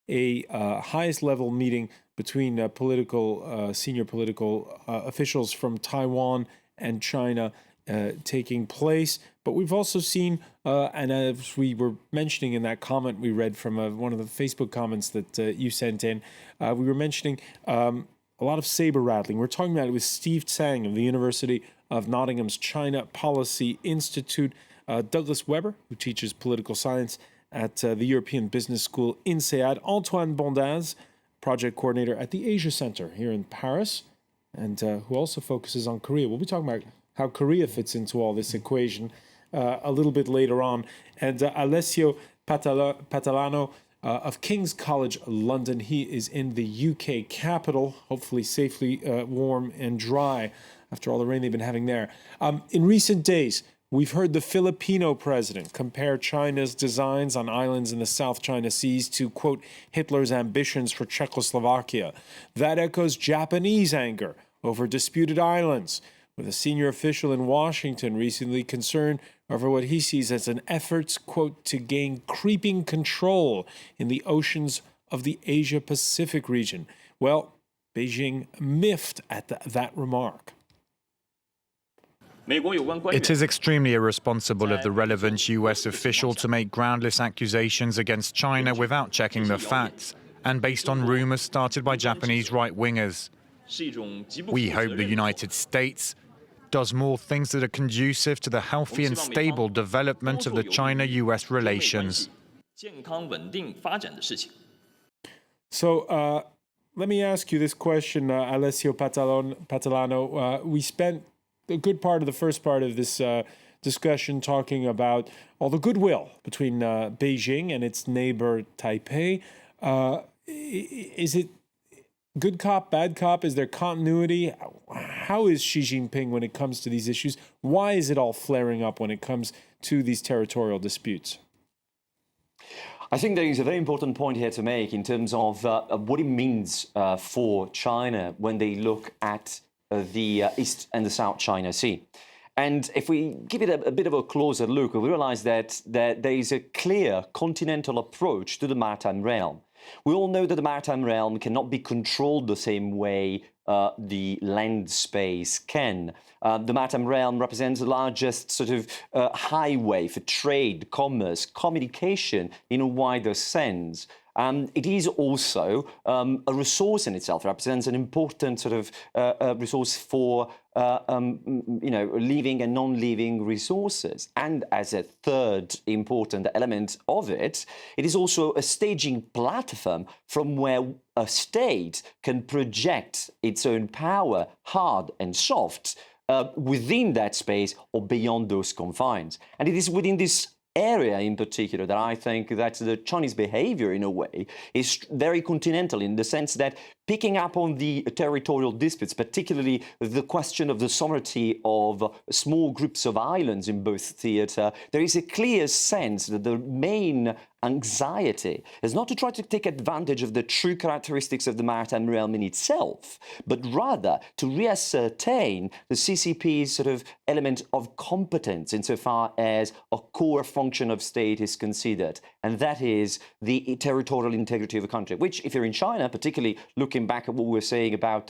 a highest level meeting between senior political officials from Taiwan and China taking place. But we've also seen, and as we were mentioning in that comment we read from one of the Facebook comments that you sent in, we were mentioning a lot of saber rattling. We're talking about it with Steve TSANG of the University of Nottingham's China Policy Institute, Douglas Weber, who teaches political science at the European Business School INSEAD, Antoine BONDAZ, project coordinator at the Asia Center here in Paris, and who also focuses on Korea. We'll be talking about how Korea fits into all this equation a little bit later on. And Alessio Patalano of King's College London. He is in the UK capital, hopefully safely warm and dry after all the rain they've been having there. In recent days, we've heard the Filipino president compare China's designs on islands in the South China Seas to, quote, Hitler's ambitions for Czechoslovakia. That echoes Japanese anger over disputed islands, with a senior official in Washington recently concerned over what he sees as an effort, quote, to gain creeping control in the oceans of the Asia-Pacific region. Well, Beijing miffed at that remark. It is extremely irresponsible of the relevant US official to make groundless accusations against China without checking the facts and based on rumors started by Japanese right-wingers. We hope the United States does more things that are conducive to the healthy and stable development of the China-US relations. So let me ask you this question, Alessio Patalano. We spent a good part of the first part of this discussion talking about all the goodwill between Beijing and its neighbor Taipei. Is it good cop, bad cop? Is there continuity? How is Xi Jinping when it comes to these issues? Why is it all flaring up when it comes to these territorial disputes? I think there is a very important point here to make in terms of what it means for China when they look at the East and the South China Sea. And if we give it a bit of a closer look, we realize that there is a clear continental approach to the maritime realm. We all know that the maritime realm cannot be controlled the same way the land space can. The maritime realm represents the largest sort of highway for trade, commerce, communication in a wider sense. It is also a resource in itself. It represents an important sort of resource for living and non-living resources. And as a third important element of it, it is also a staging platform from where a state can project its own power, hard and soft, within that space or beyond those confines. And it is within this area in particular that I think that the Chinese behavior in a way is very continental, in the sense that picking up on the territorial disputes, particularly the question of the sovereignty of small groups of islands in both theatre, there is a clear sense that the main anxiety is not to try to take advantage of the true characteristics of the maritime realm in itself, but rather to reascertain the CCP's sort of element of competence insofar as a core function of state is considered, and that is the territorial integrity of a country, which, if you're in China, particularly looking back at what we were saying about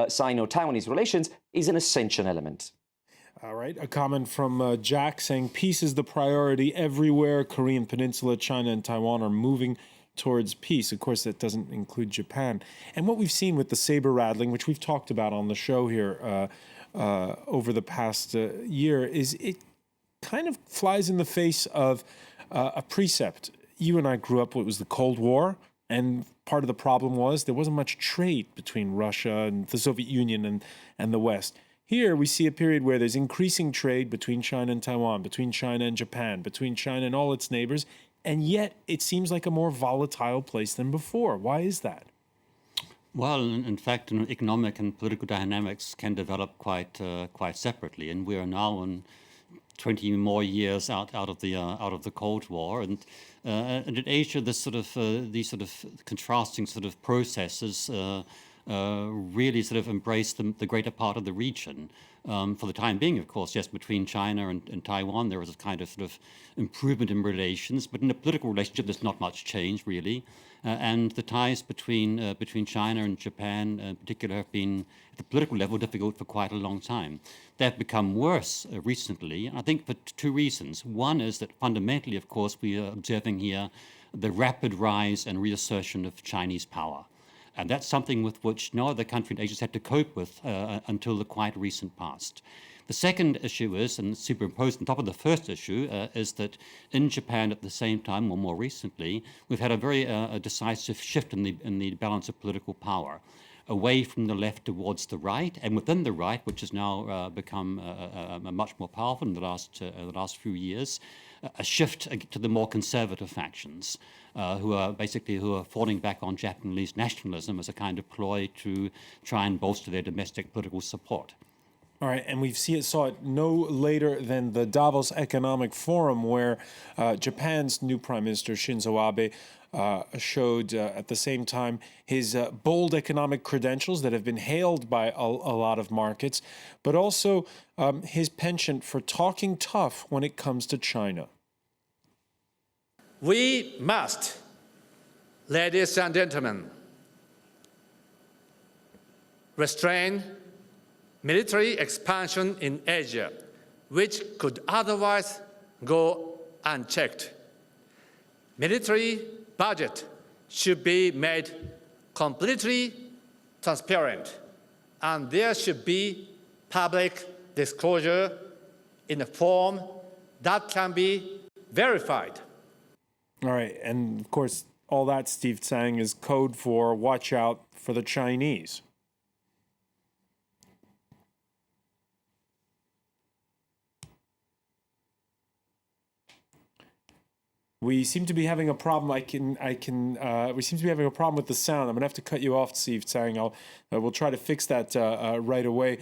Sino-Taiwanese relations, is an essential element. All right, a comment from Jack saying, peace is the priority everywhere. Korean Peninsula, China and Taiwan are moving towards peace. Of course, that doesn't include Japan. And what we've seen with the saber rattling, which we've talked about on the show here over the past year, is it kind of flies in the face of a precept. You and I grew up what was the Cold War, and part of the problem was there wasn't much trade between Russia and the Soviet Union and the West. Here we see a period where there's increasing trade between China and Taiwan, between China and Japan, between China and all its neighbors, and yet it seems like a more volatile place than before. Why is that? Well, in fact, economic and political dynamics can develop quite separately, and we are now in 20 more years out of the Cold War, and in Asia, these sort of contrasting sort of processes really sort of embrace the greater part of the region. For the time being, of course, yes, between China and Taiwan, there is a kind of sort of improvement in relations, but in a political relationship, there's not much change, really. And the ties between China and Japan, in particular, have been, at the political level, difficult for quite a long time. They've become worse recently, I think for two reasons. One is that fundamentally, of course, we are observing here the rapid rise and reassertion of Chinese power. And that's something with which no other country in Asia has had to cope with until the quite recent past. The second issue is, and superimposed on top of the first issue, is that in Japan at the same time, or more recently, we've had a very decisive shift in the balance of political power, away from the left towards the right, and within the right, which has now become much more powerful in the last few years, a shift to the more conservative factions, who are falling back on Japanese nationalism as a kind of ploy to try and bolster their domestic political support. All right, and we saw it no later than the Davos Economic Forum, where Japan's new Prime Minister Shinzo Abe showed at the same time his bold economic credentials that have been hailed by a lot of markets, but also his penchant for talking tough when it comes to China. We must, ladies and gentlemen, restrain military expansion in Asia, which could otherwise go unchecked. Military budget should be made completely transparent, and there should be public disclosure in a form that can be verified. All right, and of course, all that, Steve TSANG, is code for watch out for the Chinese. We seem to be having a problem. We seem to be having a problem with the sound. I'm gonna have to cut you off, Steve TSANG. We'll try to fix that right away.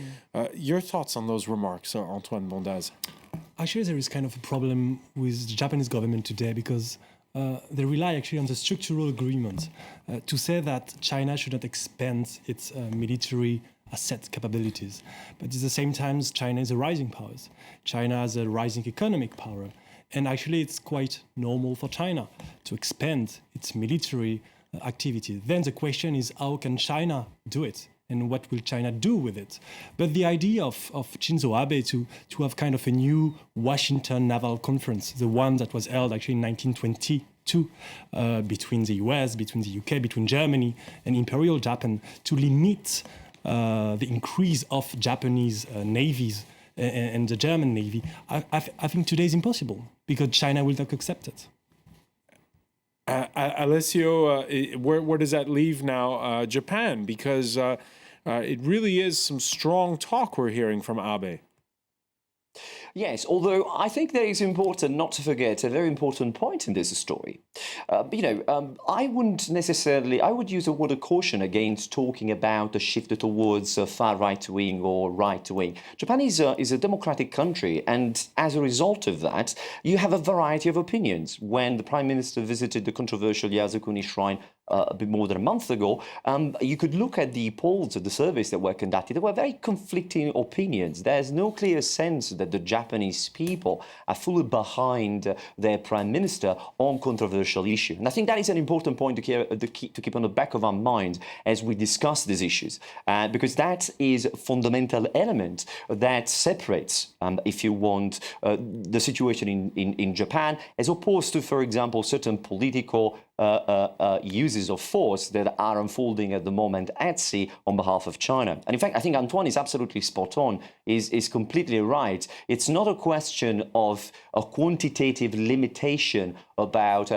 Your thoughts on those remarks, Antoine BONDAZ? Actually, there is kind of a problem with the Japanese government today because they rely actually on the structural agreement to say that China should not expand its military asset capabilities. But at the same time, China is a rising power. China has a rising economic power. And actually, it's quite normal for China to expand its military activity. Then the question is, how can China do it? And what will China do with it? But the idea of Shinzo Abe to have kind of a new Washington Naval Conference, the one that was held actually in 1922 between the US, between the UK, between Germany and Imperial Japan, to limit the increase of Japanese navies and the German Navy, I think today is impossible because China will not accept it. Alessio, where does that leave now Japan? Because it really is some strong talk we're hearing from Abe. Yes, although I think that it's important not to forget a very important point in this story. I wouldn't necessarily, I would use a word of caution against talking about a shift towards far right-wing or right-wing. Japan is a democratic country, and as a result of that, you have a variety of opinions. When the Prime Minister visited the controversial Yasukuni Shrine a bit more than a month ago, you could look at the polls of the surveys that were conducted. There were very conflicting opinions. There's no clear sense that the Japanese people are fully behind their Prime Minister on controversial issues. And I think that is an important point to keep on the back of our minds as we discuss these issues, because that is a fundamental element that separates, if you want, the situation in Japan, as opposed to, for example, certain political uses of force that are unfolding at the moment at sea on behalf of China. And in fact, I think Antoine is absolutely spot on, is completely right. It's not a question of a quantitative limitation about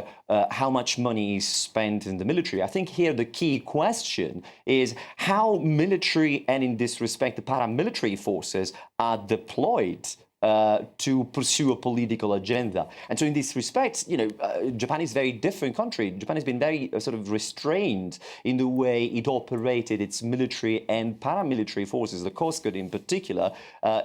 how much money is spent in the military. I think here the key question is how military, and in this respect, the paramilitary forces are deployed to pursue a political agenda. And so in this respect, Japan is a very different country. Japan has been very sort of restrained in the way it operated its military and paramilitary forces, the Coast Guard in particular,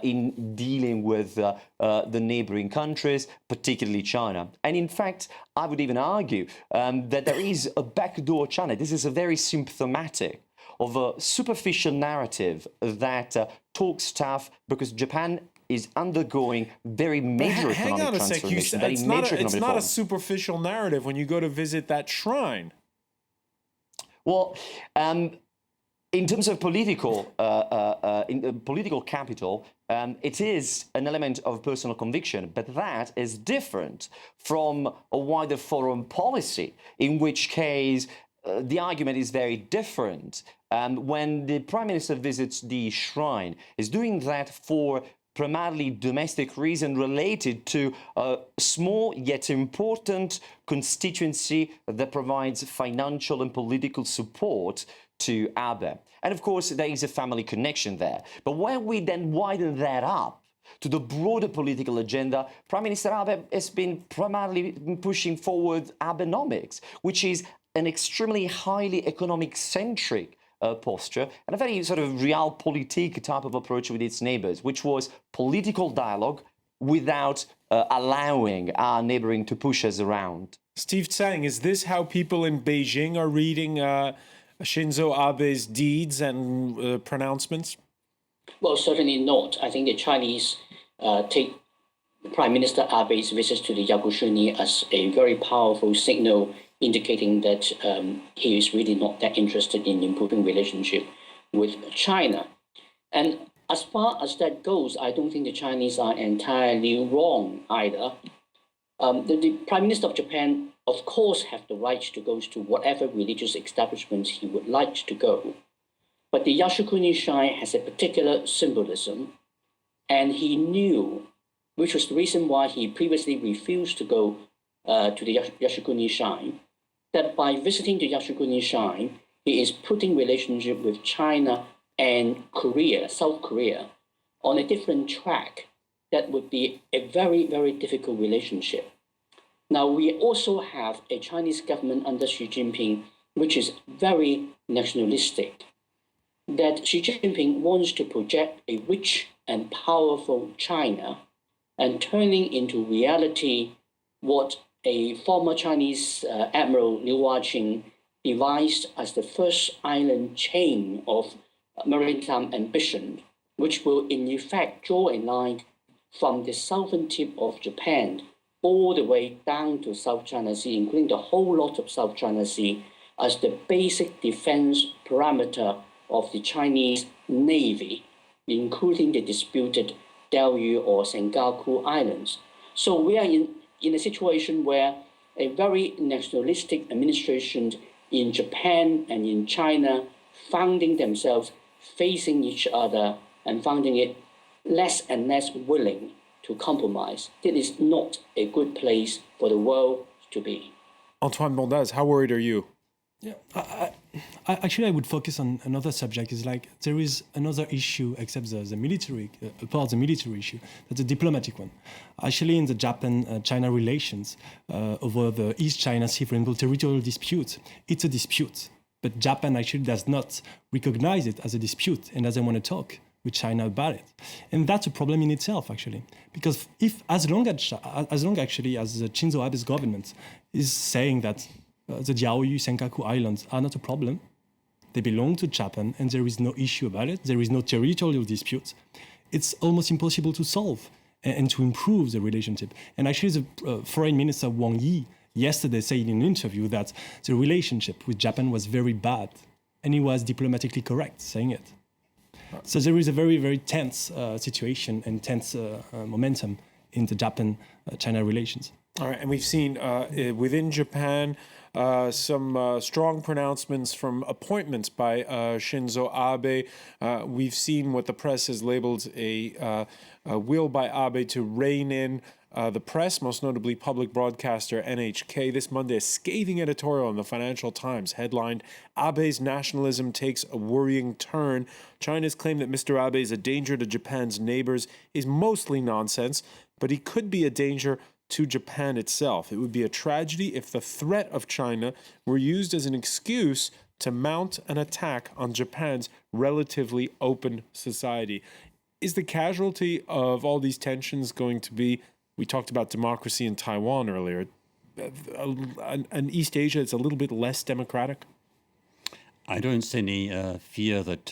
in dealing with the neighboring countries, particularly China. And in fact, I would even argue that there is a backdoor China. This is a very symptomatic of a superficial narrative that talks tough because Japan is undergoing very major economic transformation, very major economic It's not a reforms. superficial narrative when you go to visit that shrine. Well, in terms of political capital, it is an element of personal conviction, but that is different from a wider foreign policy, in which case the argument is very different. When the Prime Minister visits the shrine, is doing that for primarily domestic reason related to a small yet important constituency that provides financial and political support to Abe. And of course, there is a family connection there. But when we then widen that up to the broader political agenda, Prime Minister Abe has been primarily pushing forward Abenomics, which is an extremely highly economic-centric posture and a very sort of realpolitik type of approach with its neighbors, which was political dialogue without allowing our neighboring to push us around. Steve Tsang, is this how people in Beijing are reading Shinzo Abe's deeds and pronouncements? Well, certainly not. I think the Chinese take Prime Minister Abe's visit to the Yakushuni as a very powerful signal indicating that he is really not that interested in improving relationship with China. And as far as that goes, I don't think the Chinese are entirely wrong either. The Prime Minister of Japan, of course, have the right to go to whatever religious establishment he would like to go. But the Yasukuni Shrine has a particular symbolism, and he knew, which was the reason why he previously refused to go to the Yasukuni Shrine, that by visiting the Yasukuni Shrine, he is putting relationship with China and Korea, South Korea, on a different track that would be a very, very difficult relationship. Now, we also have a Chinese government under Xi Jinping, which is very nationalistic, that Xi Jinping wants to project a rich and powerful China and turning into reality what a former Chinese Admiral Liu Waqing devised as the first island chain of maritime ambition, which will in effect draw a line from the southern tip of Japan all the way down to South China Sea, including the whole lot of South China Sea, as the basic defense parameter of the Chinese Navy, including the disputed Diaoyu or Senkaku Islands. So we are in a situation where a very nationalistic administration in Japan and in China finding themselves facing each other and finding it less and less willing to compromise. It is not a good place for the world to be. Antoine BONDAZ, how worried are you? Yeah, I would focus on another subject. Is like there is another issue except the military, apart of the military issue, that's a diplomatic one. Actually, in the Japan-China relations over the East China Sea, for example, territorial dispute, it's a dispute. But Japan actually does not recognize it as a dispute and doesn't want to talk with China about it. And that's a problem in itself, actually. Because if as long as the Shinzo Abe's government is saying that the Diaoyu, Senkaku Islands are not a problem, they belong to Japan and there is no issue about it, there is no territorial dispute, it's almost impossible to solve and to improve the relationship. And actually the Foreign Minister Wang Yi yesterday said in an interview that the relationship with Japan was very bad, and he was diplomatically correct saying it. So there is a very, very tense situation and tense momentum in the Japan-China relations. All right, and we've seen within Japan some strong pronouncements from appointments by Shinzo Abe. We've seen what the press has labeled a will by Abe to rein in the press, most notably public broadcaster NHK. This Monday, a scathing editorial in the Financial Times headlined, Abe's nationalism takes a worrying turn. China's claim that Mr. Abe is a danger to Japan's neighbors is mostly nonsense, but he could be a danger to Japan itself. It would be a tragedy if the threat of China were used as an excuse to mount an attack on Japan's relatively open society. Is the casualty of all these tensions going to be, we talked about democracy in Taiwan earlier, an East Asia that's a little bit less democratic? I don't see any fear that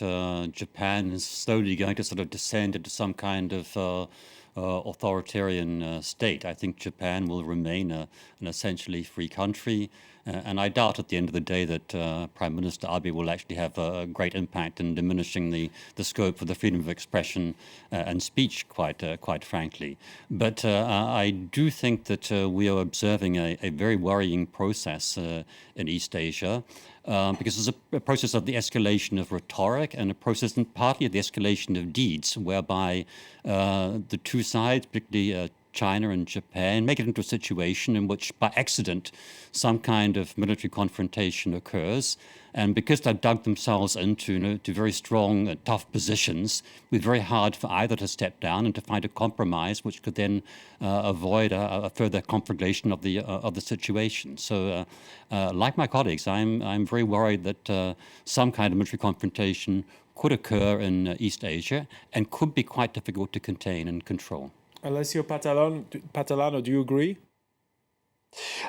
Japan is slowly going to sort of descend into some kind of authoritarian state. I think Japan will remain an essentially free country. And I doubt at the end of the day that Prime Minister Abe will actually have a great impact in diminishing the scope for the freedom of expression and speech, quite frankly. But I do think that we are observing a very worrying process in East Asia. Because it's a process of the escalation of rhetoric and a process partly of the escalation of deeds, whereby the two sides, particularly China and Japan, make it into a situation in which, by accident, some kind of military confrontation occurs. And because they've dug themselves into to very strong, tough positions, it's very hard for either to step down and to find a compromise, which could then avoid a further conflagration of the situation. So, like my colleagues, I'm very worried that some kind of military confrontation could occur in East Asia and could be quite difficult to contain and control. Alessio Patalano, do you agree?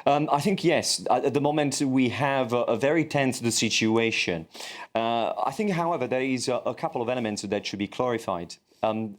I think yes. At the moment, we have a very tense situation. I think, however, there is a couple of elements that should be clarified.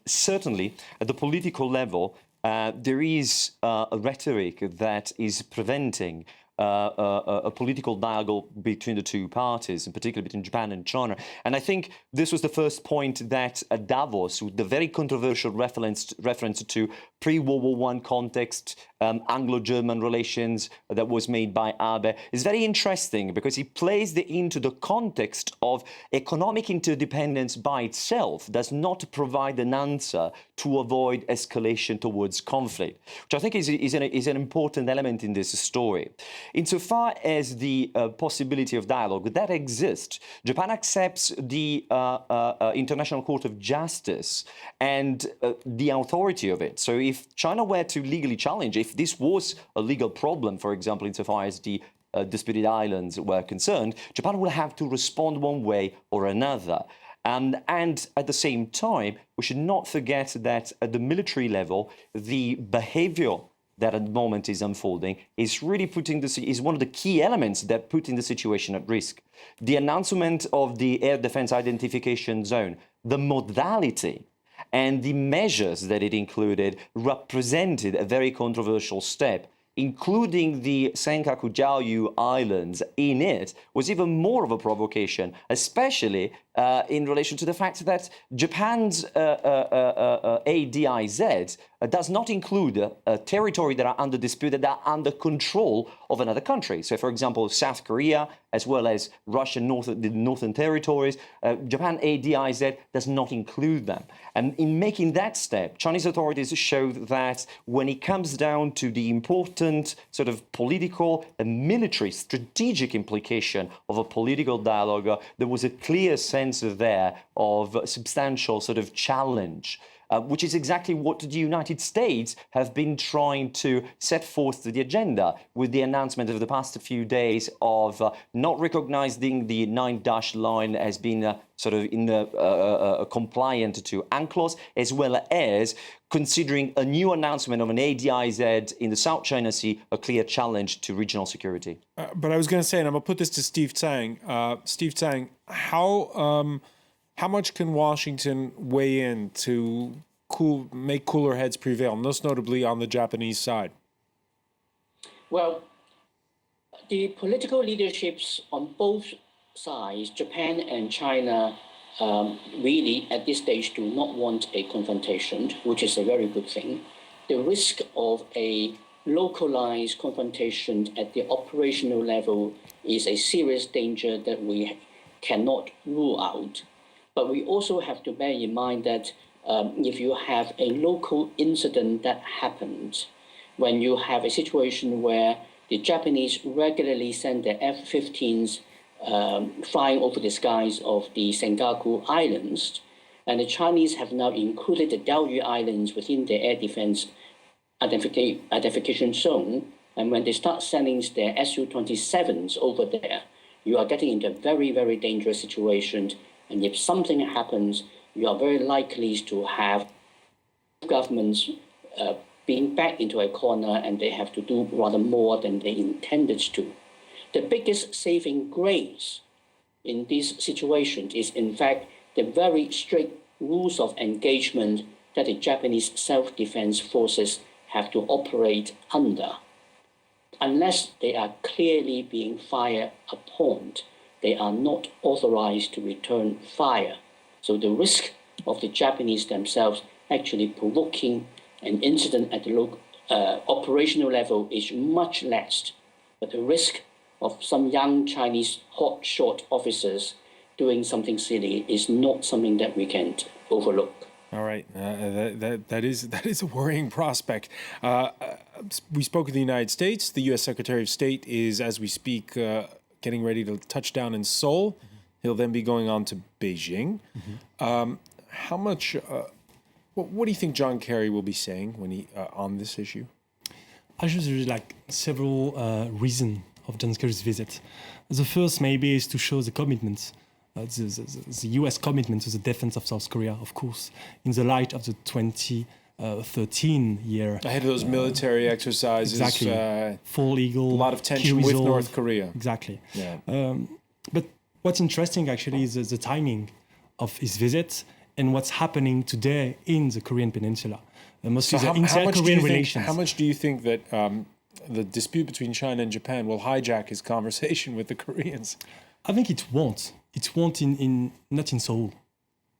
Certainly, at the political level, there is a rhetoric that is preventing a political dialogue between the two parties, in particular between Japan and China. And I think this was the first point that at Davos, with the very controversial reference to pre-World War I context, Anglo-German relations that was made by Abe, is very interesting because he placed it into the context of economic interdependence by itself does not provide an answer to avoid escalation towards conflict, which I think is an important element in this story. Insofar as the possibility of dialogue that exists, Japan accepts the International Court of Justice and the authority of it. So if China were to legally challenge, if this was a legal problem, for example, insofar as the disputed islands were concerned, Japan will have to respond one way or another. And at the same time, we should not forget that at the military level, the behavior that at the moment is unfolding is really is one of the key elements that put in the situation at risk. The announcement of the air defense identification zone, the modality and the measures that it included represented a very controversial step, including the Senkaku Jiaoyu Islands in it, was even more of a provocation, especially in relation to the fact that Japan's ADIZ does not include territory that are under dispute, that are under control of another country. So, for example, South Korea, as well as Russian northern territories, Japan ADIZ does not include them. And in making that step, Chinese authorities showed that when it comes down to the important sort of political and military strategic implication of a political dialogue, there was a clear sense there of substantial sort of challenge, which is exactly what the United States have been trying to set forth to the agenda with the announcement of the past few days of not recognizing the 9-dash line as being sort of compliant to UNCLOS, as well as considering a new announcement of an ADIZ in the South China Sea a clear challenge to regional security. But I was going to say, and I'm going to put this to Steve Tsang. Steve Tsang, how much can Washington weigh in to make cooler heads prevail, most notably on the Japanese side? Well, the political leaderships on both sides, Japan and China, really at this stage do not want a confrontation, which is a very good thing. The risk of a localized confrontation at the operational level is a serious danger that we cannot rule out. But we also have to bear in mind that if you have a local incident that happens, when you have a situation where the Japanese regularly send their F-15s flying over the skies of the Senkaku Islands, and the Chinese have now included the Diaraye Islands within their air defense identification zone, and when they start sending their Su-27s over there, you are getting into a very, very dangerous situation. And if something happens, you are very likely to have governments being backed into a corner, and they have to do rather more than they intended to. The biggest saving grace in this situation is, in fact, the very strict rules of engagement that the Japanese self-defense forces have to operate under. Unless they are clearly being fired upon, they are not authorized to return fire. So the risk of the Japanese themselves actually provoking an incident at the operational level is much less. But the risk of some young Chinese hotshot officers doing something silly is not something that we can overlook. All right, that is a worrying prospect. We spoke of the United States. The U.S. Secretary of State is, as we speak, getting ready to touch down in Seoul. He'll then be going on to Beijing. How much? What do you think John Kerry will be saying when he on this issue? Actually, there is like several reasons of John Kerry's visit. The first maybe is to show the commitment. The US commitment to the defense of South Korea, of course, in the light of the 2013 year. Ahead of those military exercises. Exactly. Full legal. A lot of tension with North Korea. Exactly. Yeah. But what's interesting actually is the timing of his visit and what's happening today in the Korean Peninsula. Mostly the inter-Korean relations. How much do you think that the dispute between China and Japan will hijack his conversation with the Koreans? I think it won't. It won't not in Seoul.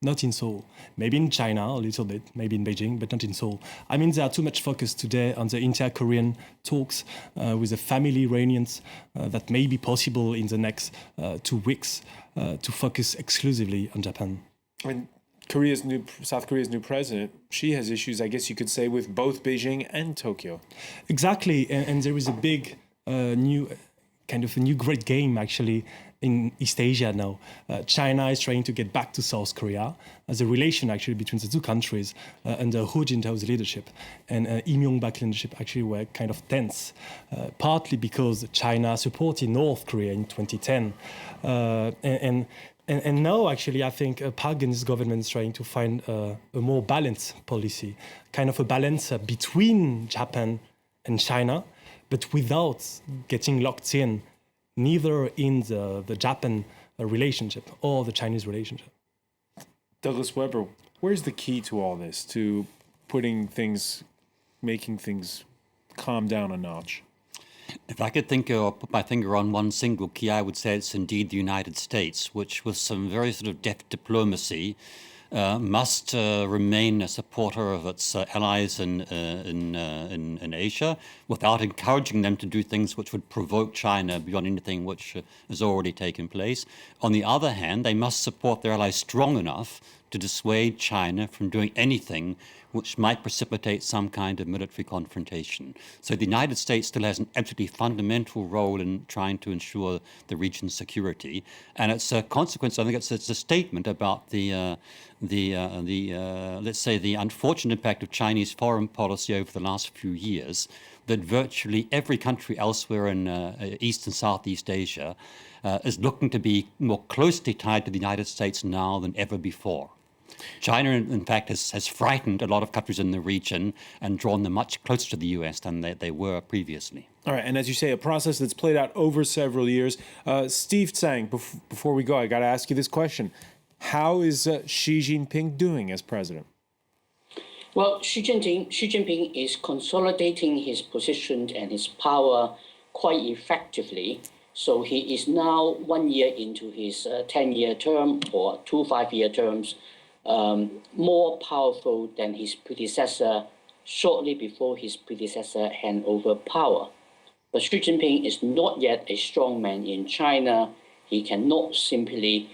Not in Seoul. Maybe in China a little bit, maybe in Beijing, but not in Seoul. I mean, there are too much focus today on the inter-Korean talks with the family reunions that may be possible in the next 2 weeks to focus exclusively on Japan. And South Korea's new president, she has issues, I guess you could say, with both Beijing and Tokyo. Exactly, and there is a big new great game actually in East Asia now. China is trying to get back to South Korea as a relation actually between the two countries under Hu Jintao's leadership and Lee Myung-bak's leadership actually were kind of tense, partly because China supported North Korea in 2010. And now, actually, I think Park Geun-hye's government is trying to find a more balanced policy, kind of a balance between Japan and China, but without getting locked in, neither in the Japan relationship or the Chinese relationship. Douglas Weber, where's the key to all this, to making things calm down a notch? If I could put my finger on one single key, I would say it's indeed the United States, which with some very sort of deft diplomacy must remain a supporter of its allies in Asia without encouraging them to do things which would provoke China beyond anything which has already taken place. On the other hand, they must support their allies strong enough to dissuade China from doing anything which might precipitate some kind of military confrontation. So the United States still has an absolutely fundamental role in trying to ensure the region's security, and it's a consequence. I think it's a statement about the let's say the unfortunate impact of Chinese foreign policy over the last few years, that virtually every country elsewhere in East and Southeast Asia is looking to be more closely tied to the United States now than ever before. China, in fact, has frightened a lot of countries in the region and drawn them much closer to the US than they were previously. All right, and as you say, a process that's played out over several years. Steve TSANG, before we go, I got to ask you this question. How is Xi Jinping doing as president? Well, Xi Jinping is consolidating his position and his power quite effectively. So he is now 1 year into his 10-year term or 2 5-year terms, more powerful than his predecessor shortly before his predecessor handed over power. But Xi Jinping is not yet a strong man in China. He cannot simply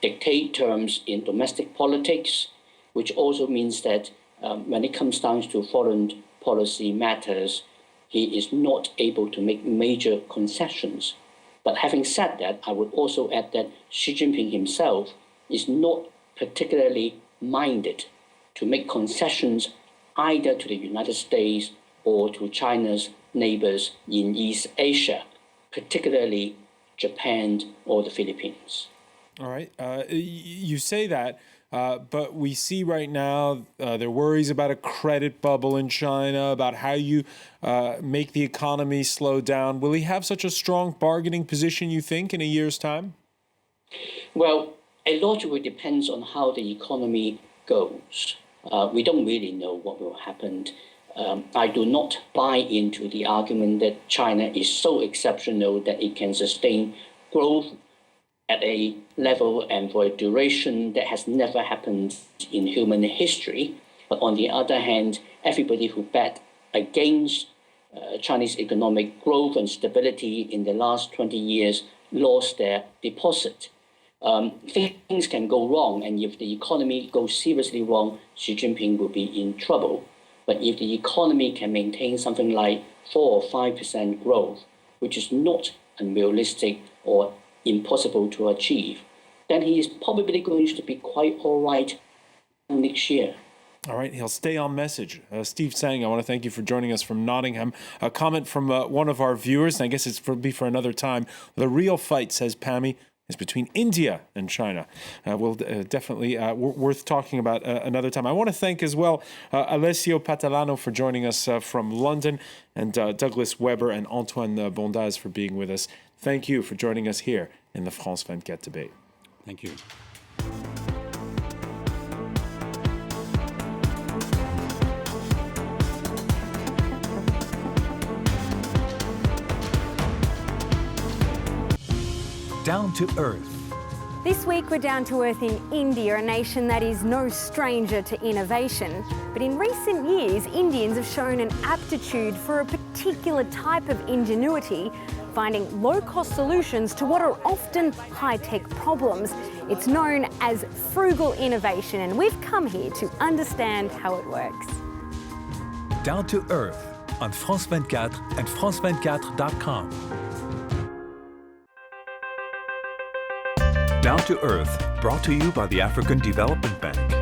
dictate terms in domestic politics, which also means that when it comes down to foreign policy matters, he is not able to make major concessions. But having said that, I would also add that Xi Jinping himself is not particularly minded to make concessions either to the United States or to China's neighbors in East Asia, particularly Japan or the Philippines. All right. You say that, but we see right now there are worries about a credit bubble in China, about how you make the economy slow down. Will he have such a strong bargaining position, you think, in a year's time? Well, a lot of it depends on how the economy goes. We don't really know what will happen. I do not buy into the argument that China is so exceptional that it can sustain growth at a level and for a duration that has never happened in human history. But on the other hand, everybody who bet against Chinese economic growth and stability in the last 20 years lost their deposit. Things can go wrong, and if the economy goes seriously wrong, Xi Jinping will be in trouble. But if the economy can maintain something like 4 or 5% growth, which is not unrealistic or impossible to achieve, then he is probably going to be quite all right next year. All right, he'll stay on message. Steve Tsang, I want to thank you for joining us from Nottingham. A comment from one of our viewers, and I guess it's for another time. The real fight, says Pammy, is between India and China. We'll definitely worth talking about another time. I want to thank as well Alessio PATALANO for joining us from London, and Douglas Weber and Antoine BONDAZ for being with us. Thank you for joining us here in the France 24 debate. Thank you. Down to Earth. This week we're down to earth in India, a nation that is no stranger to innovation. But in recent years, Indians have shown an aptitude for a particular type of ingenuity, finding low-cost solutions to what are often high-tech problems. It's known as frugal innovation, and we've come here to understand how it works. Down to Earth on France 24 and France24.com. Down to Earth, brought to you by the African Development Bank.